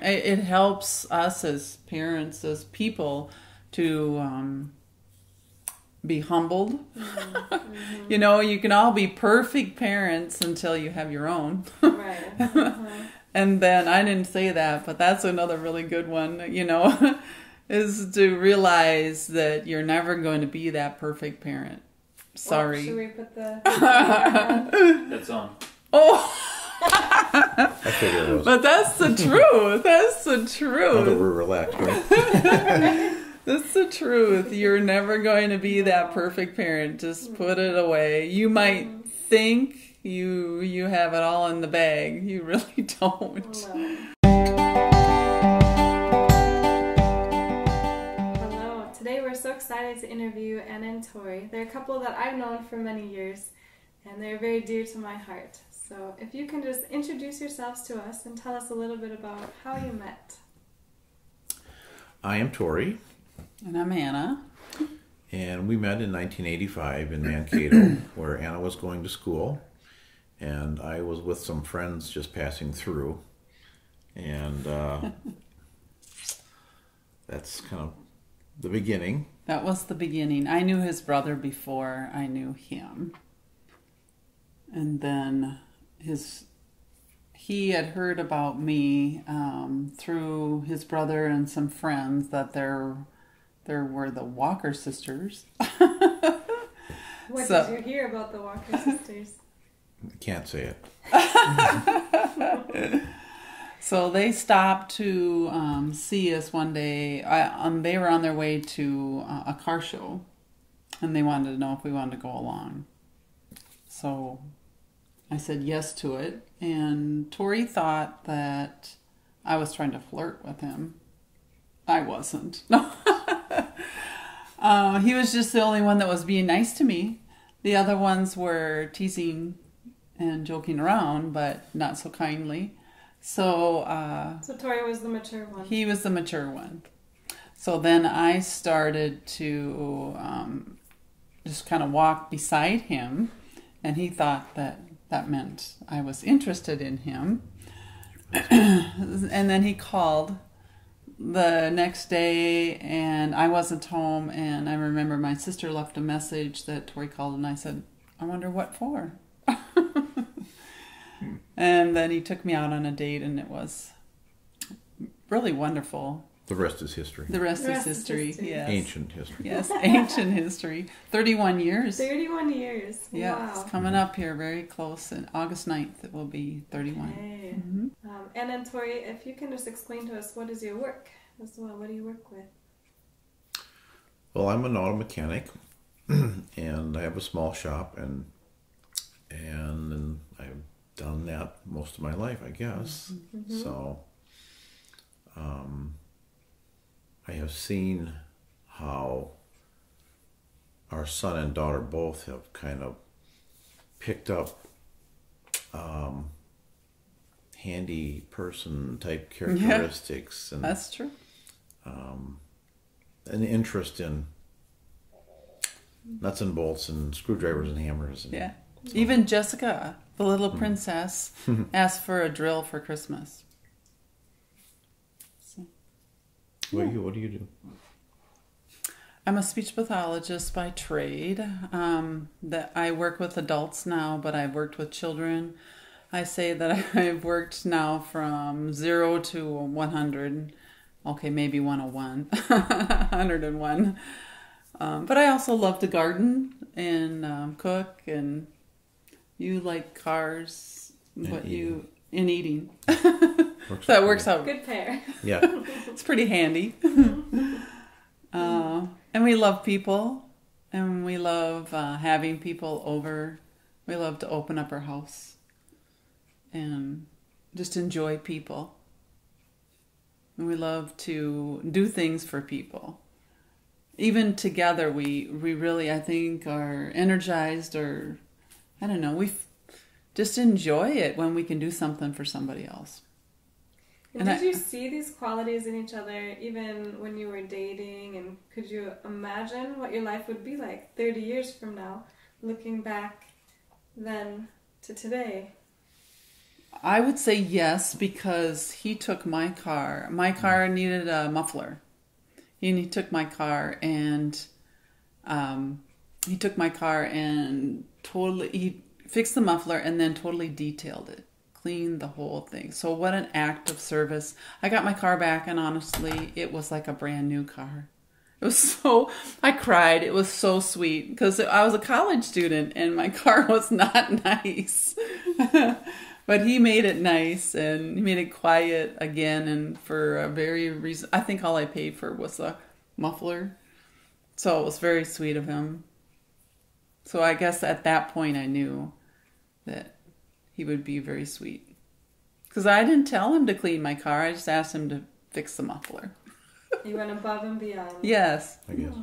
It helps us as parents, as people, to be humbled. You know, you can all be perfect parents until you have your own. Right. And then, I didn't say that, but that's another really good one, you know, is to realize that you're never going to be that perfect parent. Sorry. Well, should we put the... That's on. Oh! I figured it was. But that's the truth. That's the Now that truth. we're relaxed, right? That's the truth. You're never going to be that perfect parent. Just put it away. You might think you have it all in the bag. You really don't. No. Hello. Today we're so excited to interview Anna and Tory. They're a couple that I've known for many years, and they're very dear to my heart. So if you can just introduce yourselves to us and tell us a little bit about how you met. I am Tory, And I'm Anna. and we met in 1985 in Mankato, where Anna was going to school, and I was with some friends just passing through, and that's kind of the beginning. That was the beginning. I knew his brother before I knew him. And then he had heard about me through his brother and some friends that there were the Walker sisters. What So- did you hear about the Walker sisters? I can't say it. So they stopped to see us one day. They were on their way to a car show, and they wanted to know if we wanted to go along. So I said yes to it, and Tory thought that I was trying to flirt with him. I wasn't. He was just the only one that was being nice to me. The other ones were teasing and joking around, but not so kindly. So So Tory was the mature one. he was the mature one. So then I started to just kind of walk beside him, and he thought that meant I was interested in him. And then he called the next day, and I wasn't home, and I remember my sister left a message that Tory called, and I said, I wonder what for. And then he took me out on a date, and it was really wonderful. The rest is history. The rest is history. Yes. Ancient history. Yes, ancient history. 31 years. 31 years. Yeah, Wow. it's coming up here very close. And August 9th, it will be 31. Okay. Mm-hmm. And then Tory, if you can just explain to us, what is your work as well? What do you work with? Well, I'm an auto mechanic, and I have a small shop, and I've done that most of my life, I guess. Mm-hmm. So, I have seen how our son and daughter both have kind of picked up handy person type characteristics, and That's true. an interest in nuts and bolts and screwdrivers and hammers. And, Yeah. Even Jessica, the little princess, asked for a drill for Christmas. So, What do you do? I'm a speech pathologist by trade. That I work with adults now, but I've worked with children. I say that I've worked now from 0 to 100. Okay, maybe 101. 101. But I also love to garden and cook, and you like cars, but eating. eating. Works That out works out. Good pair. Yeah. It's pretty handy. And we love people, and we love having people over. We love to open up our house and just enjoy people. And we love to do things for people. Even together, we really, I think, are energized, or I don't know, we just enjoy it when we can do something for somebody else. And And did you see these qualities in each other even when you were dating? And could you imagine what your life would be like 30 years from now, looking back then to today? I would say yes, because he took my car. My car needed a muffler. He took my car and he fixed the muffler and then totally detailed it, cleaned the whole thing. So what an act of service. I got my car back, and honestly, it was like a brand new car. It was so, I cried. It was so sweet because I was a college student and my car was not nice. But he made it nice, and he made it quiet again, and for a very reason. I think all I paid for was the muffler. So it was very sweet of him. So I guess at that point I knew that he would be very sweet. Because I didn't tell him to clean my car. I just asked him to fix the muffler. You went above and beyond. Yes. I guess.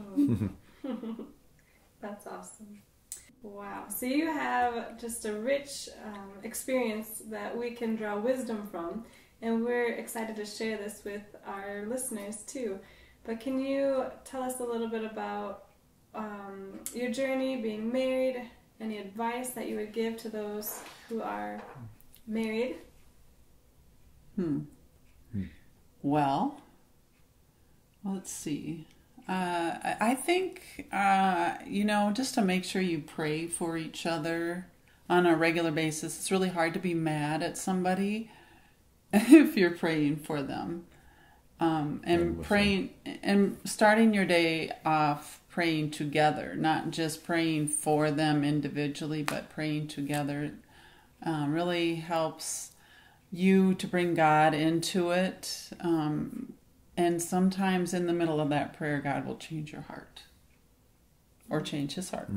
That's awesome. Wow. So you have just a rich experience that we can draw wisdom from, and we're excited to share this with our listeners too. But can you tell us a little bit about your journey being married, any advice that you would give to those who are married? Well, let's see. I think, just to make sure you pray for each other on a regular basis. It's really hard to be mad at somebody if you're praying for them. And praying and starting your day off praying together, not just praying for them individually, but praying together really helps you to bring God into it. And sometimes in the middle of that prayer, God will change your heart or change his heart.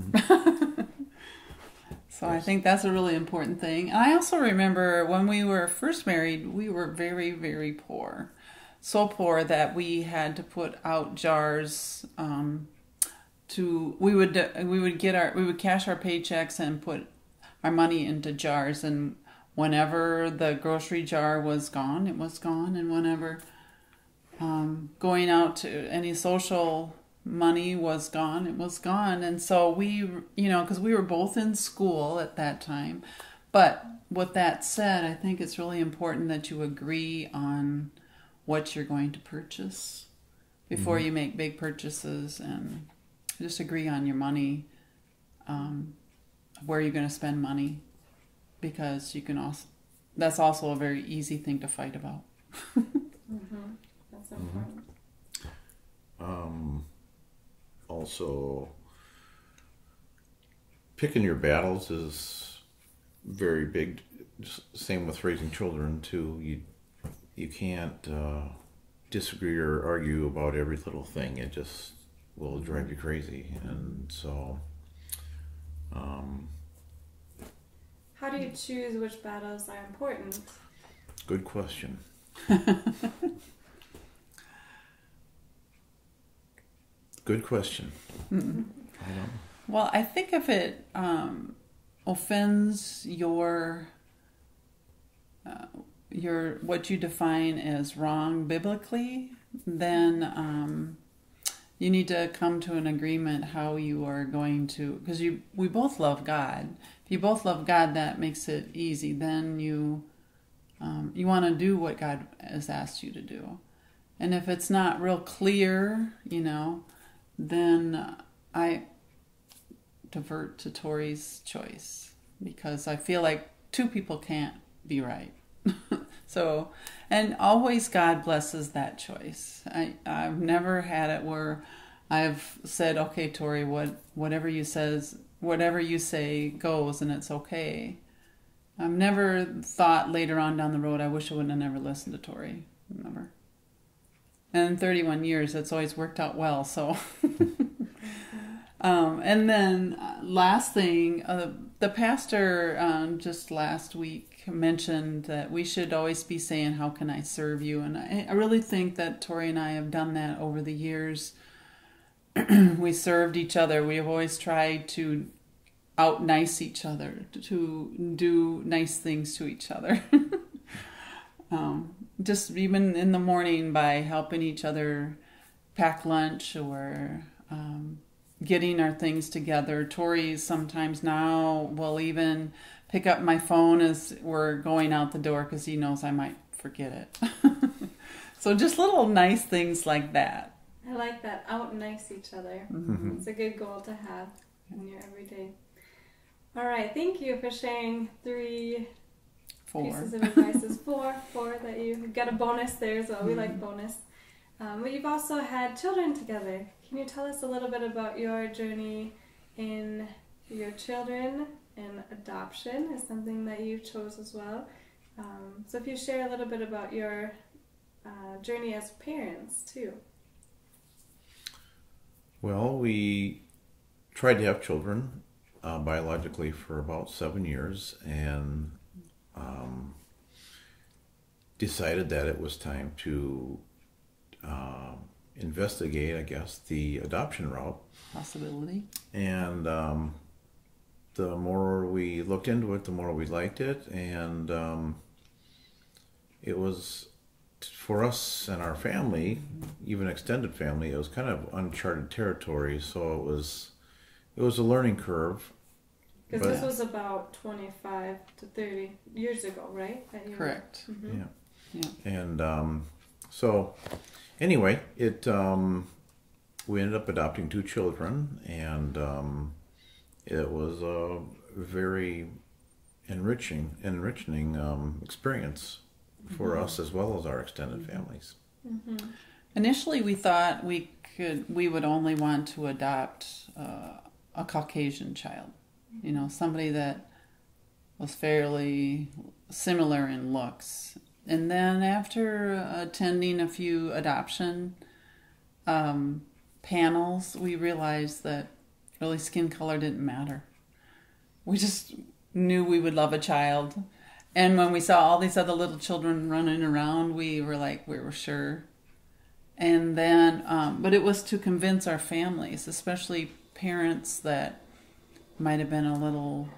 So yes. I think that's a really important thing. And I also remember when we were first married, we were very, very poor. So poor that we had to put out jars we would cash our paychecks and put our money into jars, and whenever the grocery jar was gone, it was gone, and whenever going out to any social money was gone, it was gone. And so we, because we were both in school at that time. But with that said, I think it's really important that you agree on what you're going to purchase before you make big purchases, and just agree on your money, where you're going to spend money, because that's also a very easy thing to fight about. That's important. Also, picking your battles is very big. Same with raising children too. You can't disagree or argue about every little thing. It just will drive you crazy. And so how do you choose which battles are important? Good question. Good question. I don't know. Well, I think if it offends your what you define as wrong biblically, then you need to come to an agreement how you are going to, because we both love God. If you both love God, that makes it easy. Then you want to do what God has asked you to do. And if it's not real clear, then I divert to Tory's choice, because I feel like two people can't be right. So, and always God blesses that choice. I've never had it where I've said, okay, Tory, whatever you say goes, and it's okay. I've never thought later on down the road, I wish I wouldn't have never listened to Tory. Never. And in 31 years, it's always worked out well. So, and then last thing, the pastor just last week mentioned that we should always be saying, "How can I serve you?" And I really think that Tory and I have done that over the years. We served each other. We have always tried to out-nice each other, to do nice things to each other. Just even in the morning by helping each other pack lunch or getting our things together. Tory sometimes now will even pick up my phone as we're going out the door because he knows I might forget it. So just little nice things like that. I like that. Out nice each other. Mm-hmm. It's a good goal to have in your everyday. All right. Thank you for sharing 3 pieces of advice. Four that you've got a bonus there as well. We like bonus. But you've also had children together. Can you tell us a little bit about your journey in your children, and adoption is something that you chose as well. So if you share a little bit about your journey as parents too. Well, we tried to have children biologically for about 7 years, and decided that it was time to investigate, I guess, the adoption route. Possibility. And the more we looked into it, the more we liked it, and it was, for us and our family, even extended family, it was kind of uncharted territory. So it was a learning curve. Because this was about 25 to 30 years ago, right? Correct. Mm-hmm. Yeah. And so anyway, we ended up adopting 2 children, and it was a very enriching experience for us as well as our extended families. Mm-hmm. Initially, we thought we would only want to adopt a Caucasian child, somebody that was fairly similar in looks. And then after attending a few adoption panels, we realized that really skin color didn't matter. We just knew we would love a child. And when we saw all these other little children running around, we were sure. And then, but it was to convince our families, especially parents that might have been a little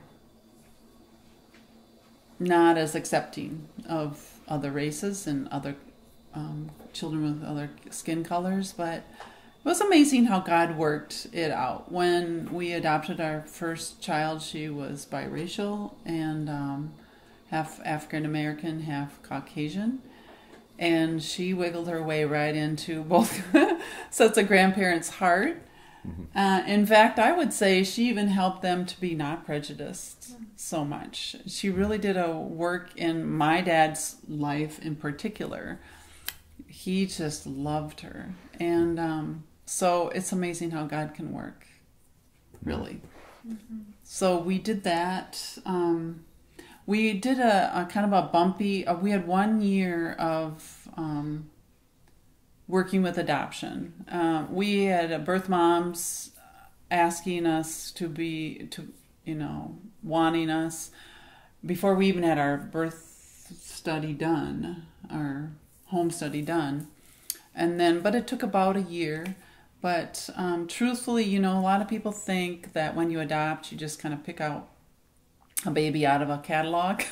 not as accepting of other races and other children with other skin colors. But it was amazing how God worked it out. When we adopted our first child, she was biracial and half African American, half Caucasian. And she wiggled her way right into both sets of grandparents' heart. Mm-hmm. In fact, I would say she even helped them to be not prejudiced so much. She really did a work in my dad's life in particular. He just loved her. And so it's amazing how God can work, really. Mm-hmm. So we did that. We did a kind of a bumpy, we had 1 year of working with adoption. We had birth moms asking us wanting us, before we even had our birth study done, our home study done. And then, but it took about a year. But truthfully, a lot of people think that when you adopt, you just kind of pick out a baby out of a catalog.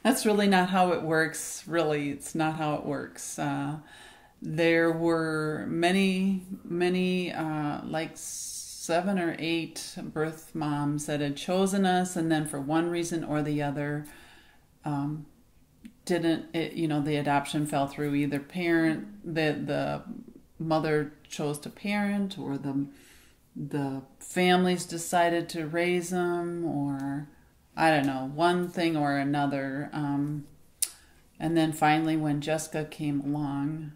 That's really not how it works. Really, it's not how it works. There were many, like 7 or 8 birth moms that had chosen us, and then for one reason or the other, the adoption fell through. Either the mother chose to parent, or the families decided to raise them, or I don't know, one thing or another. And then finally, when Jessica came along,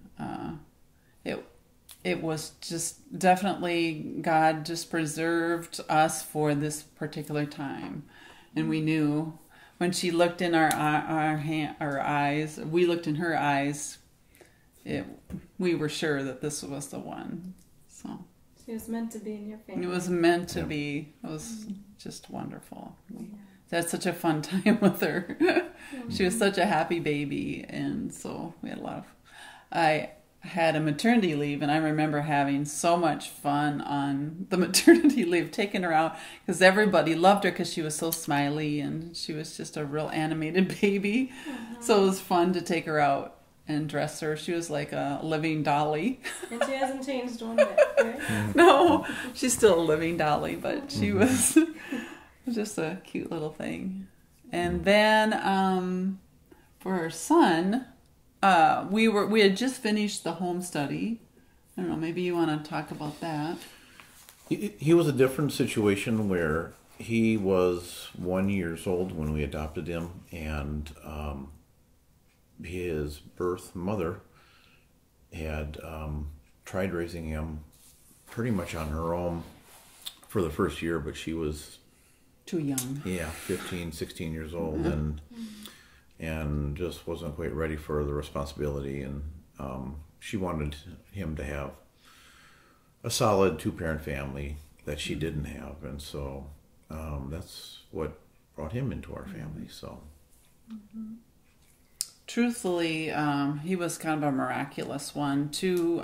it was just definitely God just preserved us for this particular time. And we knew when she looked in our eyes, we looked in her eyes, we were sure that this was the one. So she was meant to be in your family. It was meant to be. It was just wonderful. We had such a fun time with her. She was such a happy baby, and so we had a lot of... I had a maternity leave, and I remember having so much fun on the maternity leave, taking her out, because everybody loved her because she was so smiley, and she was just a real animated baby. Mm-hmm. So it was fun to take her out and dress her. She was like a living dolly. And she hasn't changed one bit, right? No, she's still a living dolly, but she was just a cute little thing. And then for our son, we had just finished the home study. I don't know, maybe you want to talk about that. He was a different situation where he was 1 year old when we adopted him, and his birth mother had tried raising him pretty much on her own for the first year, but she was too young. Yeah, 15, 16 years old, and just wasn't quite ready for the responsibility, and she wanted him to have a solid two-parent family that she didn't have, and so that's what brought him into our family. So truthfully, he was kind of a miraculous one too.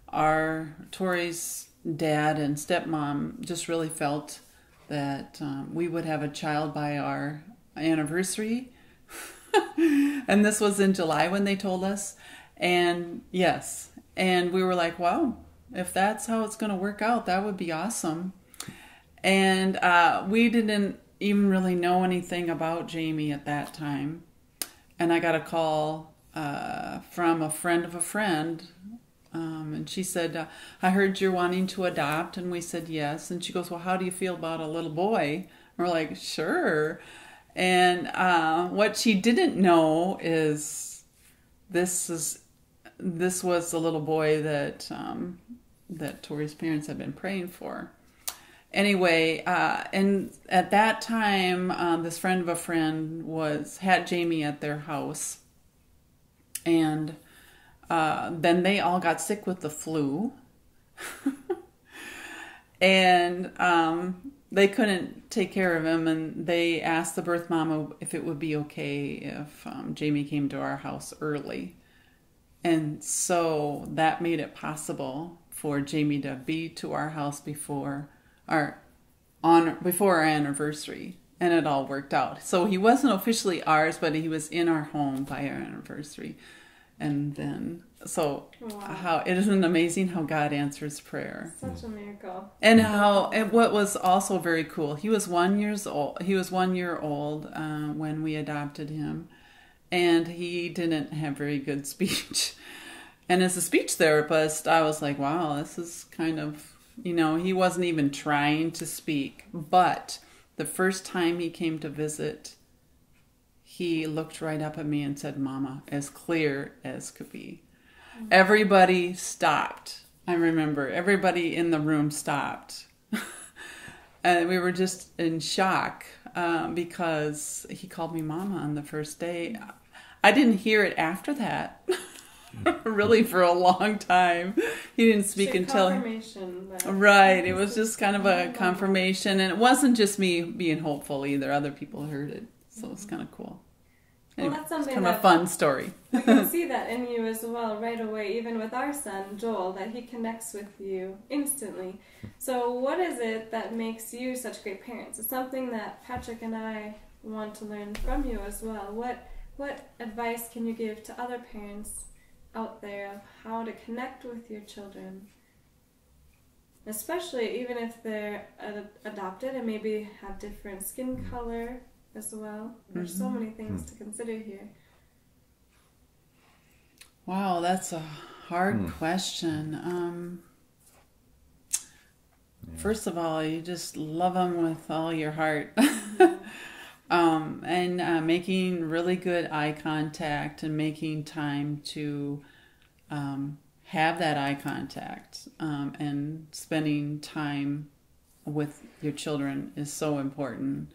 Our Tory's dad and stepmom just really felt that we would have a child by our anniversary. And this was in July when they told us. And yes, and we were like, wow, if that's how it's going to work out, that would be awesome. And we didn't even really know anything about Jamie at that time. And I got a call from a friend of a friend. And she said, I heard you're wanting to adopt. And we said, yes. And she goes, well, how do you feel about a little boy? And we're like, sure. And what she didn't know is this was the little boy that Tory's parents had been praying for. Anyway, and at that time, this friend of a friend had Jamie at their house. And then they all got sick with the flu. And they couldn't take care of him, and they asked the birth mama if it would be okay if Jamie came to our house early. And so that made it possible for Jamie to be to our house before our anniversary, and it all worked out. So he wasn't officially ours, but he was in our home by our anniversary. And then, so Wow. how it isn't amazing how God answers prayer. Such a miracle. And what was also very cool, he was 1 year old. He was 1 year old when we adopted him, and he didn't have very good speech. And as a speech therapist, I was like, wow, this is kind of, he wasn't even trying to speak. But the first time he came to visit, he looked right up at me and said, Mama, as clear as could be. Mm-hmm. Everybody stopped. I remember everybody in the room stopped. And we were just in shock because he called me Mama on the first day. I didn't hear it after that. Really for a long time. He didn't speak until... Confirmation. Right. It was just kind of a confirmation. And it wasn't just me being hopeful either. Other people heard it. So it's kind of cool. Anyway, Well, that's something kind of a fun story. We can see that in you as well right away, even with our son, Joel, that he connects with you instantly. So what is it that makes you such great parents? It's something that Patrick and I want to learn from you as well. What advice can you give to other parents out there of how to connect with your children? Especially even if they're adopted and maybe have different skin color as well. There's so many things to consider here. Wow, that's a hard question. First of all, you just love them with all your heart. And making really good eye contact and making time to have that eye contact and spending time with your children is so important.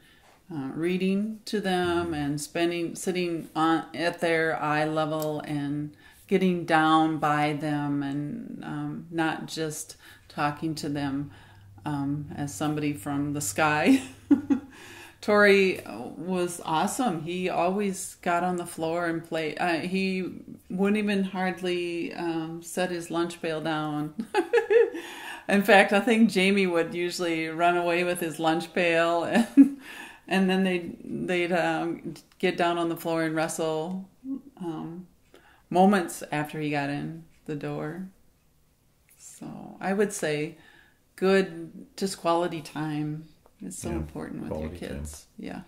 Reading to them and sitting at their eye level and getting down by them and not just talking to them as somebody from the sky. Tory was awesome. He always got on the floor and played. He wouldn't even hardly set his lunch pail down. In fact, I think Jamie would usually run away with his lunch pail, and then they'd get down on the floor and wrestle moments after he got in the door. So I would say good, just quality time is so important with your kids. Time. Yeah.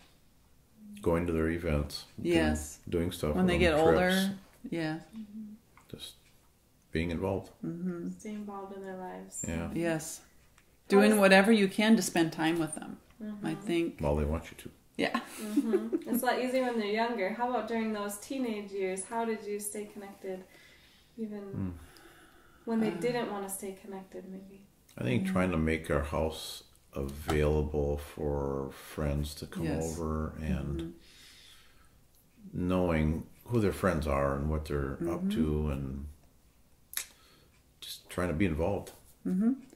going to their events. Yes. Doing stuff When with they them, get trips, older. Yeah. just being involved. Stay involved in their lives. Yeah. Yes. Doing whatever you can to spend time with them. Mm-hmm. I think. Well, they want you to. Yeah. It's a lot easier when they're younger. How about during those teenage years? How did you stay connected, even when they didn't want to stay connected? Maybe. I think trying to make our house available for friends to come Yes. over and knowing who their friends are and what they're up to and just trying to be involved.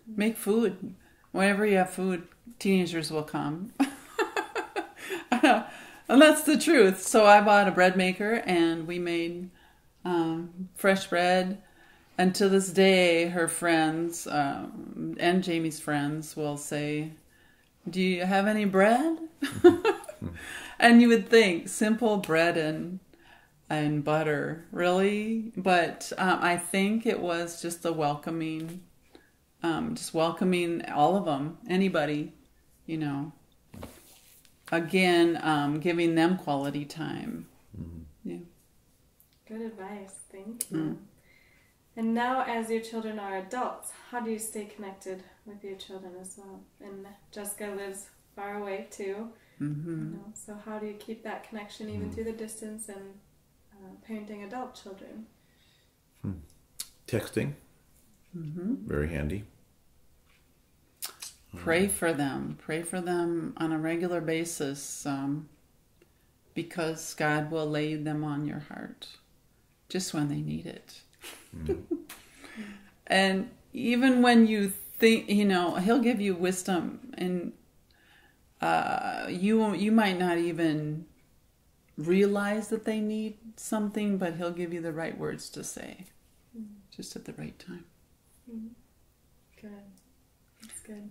Make food. Whenever you have food, teenagers will come. And that's the truth. So I bought a bread maker and we made fresh bread. And to this day, her friends and Jamie's friends will say, "Do you have any bread?" And you would think simple bread and butter, really? But I think it was just a welcoming, just welcoming all of them, anybody, you know. Again, giving them quality time. Yeah. Good advice. Thank you. And now, as your children are adults, how do you stay connected with your children as well? And Jessica lives far away too. You know, so how do you keep that connection even through the distance and parenting adult children? Texting, very handy. Pray for them. Pray for them on a regular basis because God will lay them on your heart just when they need it. And even when you think, you know, He'll give you wisdom and you might not even realize that they need something, but He'll give you the right words to say just at the right time. Good. That's good.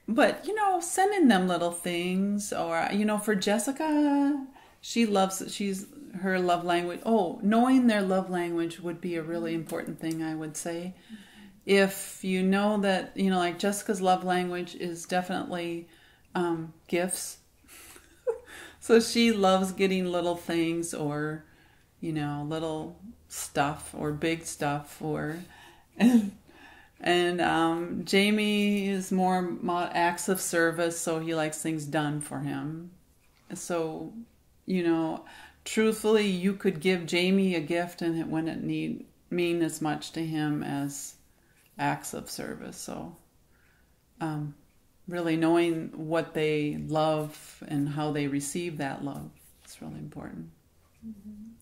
But, you know, sending them little things or, you know, for Jessica, her love language. Oh, knowing their love language would be a really important thing, I would say. If you know that, you know, like Jessica's love language is definitely gifts. So she loves getting little things or, you know, little stuff or big stuff or... And Jamie is more acts of service, so he likes things done for him. So, you know, truthfully, you could give Jamie a gift and it wouldn't mean as much to him as acts of service. So, really knowing what they love and how they receive that love is really important.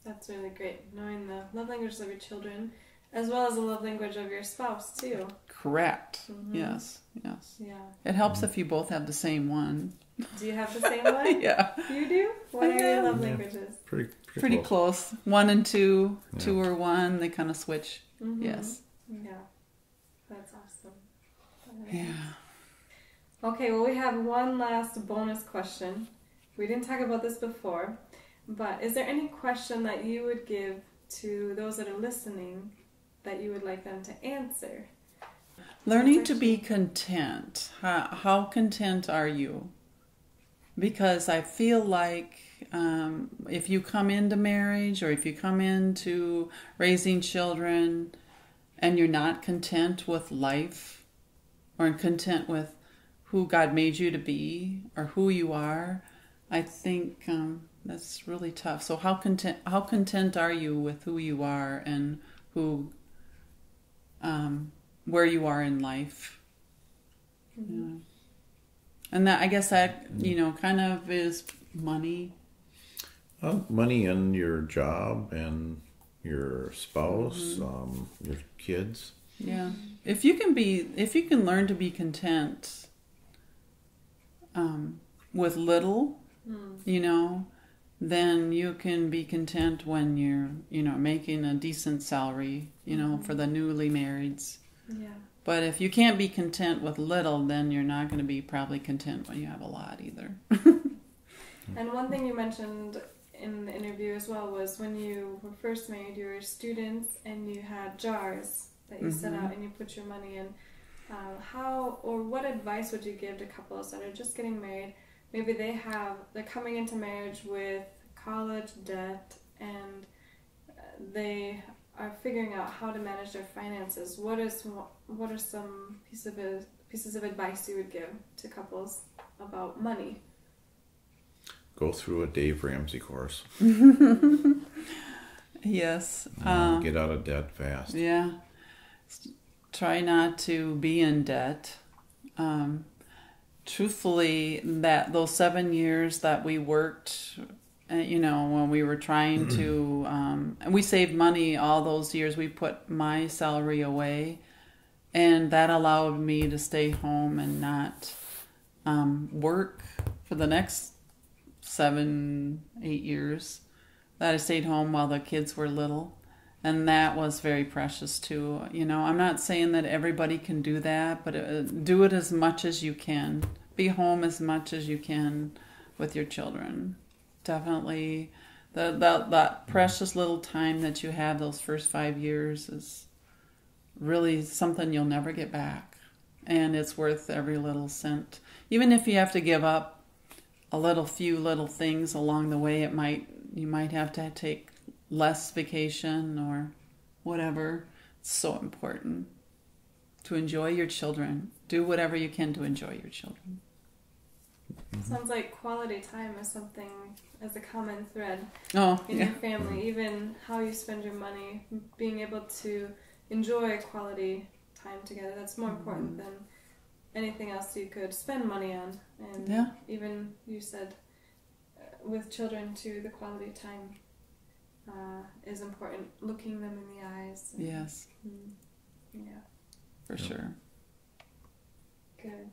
That's really great. Knowing the love languages of your children, as well as the love language of your spouse, too. Correct. Yes. Yeah. It helps if you both have the same one. Do you have the same one? Yeah. You do? What are your love languages? Pretty close. 1 and 2. 2 or 1. They kind of switch. Yes. Yeah. That's awesome. Yeah. Okay, well, we have one last bonus question. We didn't talk about this before, but is there any question that you would give to those that are listening that you would like them to answer? Learning to be content. How content are you? Because I feel like if you come into marriage or if you come into raising children and you're not content with life or content with who God made you to be or who you are, I think that's really tough. So how content are you with who you are and who where you are in life? Yeah. And that, I guess that, you know, kind of is money. Money and your job and your spouse, your kids. Yeah. If you can learn to be content with little, you know, then you can be content when you're, you know, making a decent salary, you know, for the newly marrieds. Yeah. But if you can't be content with little, then you're not going to be probably content when you have a lot either. And one thing you mentioned in the interview as well was when you were first married, you were students and you had jars that you set out and you put your money in. How or what advice would you give to couples that are just getting married maybe they're coming into marriage with college debt, and they are figuring out how to manage their finances. What are some pieces of advice you would give to couples about money? Go through a Dave Ramsey course. Yes. Get out of debt fast. Yeah. Try not to be in debt. Truthfully, those 7 years that we worked, when we were trying to, and we saved money all those years. We put my salary away, and that allowed me to stay home and not work for the next 7, 8 years that I stayed home while the kids were little. And that was very precious too. I'm not saying that everybody can do that, but do it as much as you can. Be home as much as you can with your children. Definitely, that precious little time that you have, those first 5 years, is really something you'll never get back. And it's worth every little cent. Even if you have to give up few little things along the way, you might have to take less vacation or whatever. It's so important to enjoy your children. Do whatever you can to enjoy your children. Sounds like quality time is something as a common thread in your family. Even how you spend your money, being able to enjoy quality time together, that's more important than anything else you could spend money on. And even you said with children too, the quality time is important, looking them in the eyes. Yes. Yeah. For sure. Good.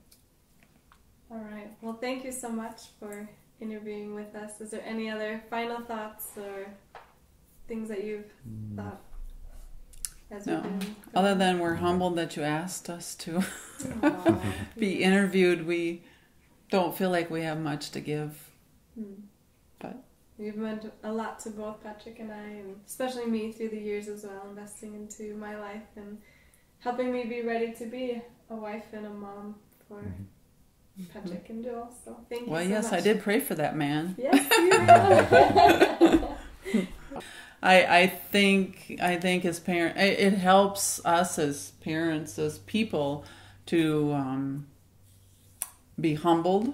All right. Well, thank you so much for interviewing with us. Is there any other final thoughts or things that you've thought as we've been going? Other than we're humbled that you asked us to be interviewed. We don't feel like we have much to give. But you've meant a lot to both Patrick and I, and especially me through the years as well, investing into my life and helping me be ready to be a wife and a mom for Patrick and Joel. So thank you so much. Well, yes, I did pray for that man. Yes, you did. I think as parents, it helps us as parents, as people, to be humbled.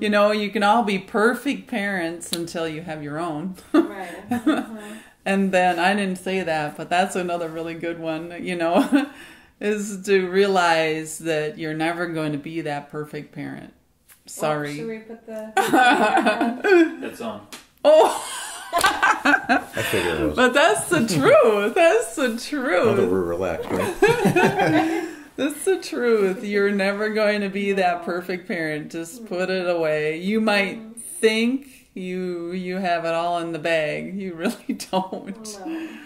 You can all be perfect parents until you have your own. Right. And then, I didn't say that, but that's another really good one, is to realize that you're never going to be that perfect parent. Sorry. Should we put the... That's on. Oh! I figured it was. But that's the truth. That's the Now that truth. we're relaxed, right? That's the truth. You're never going to be that perfect parent. Just put it away. You might think you have it all in the bag. You really don't. No.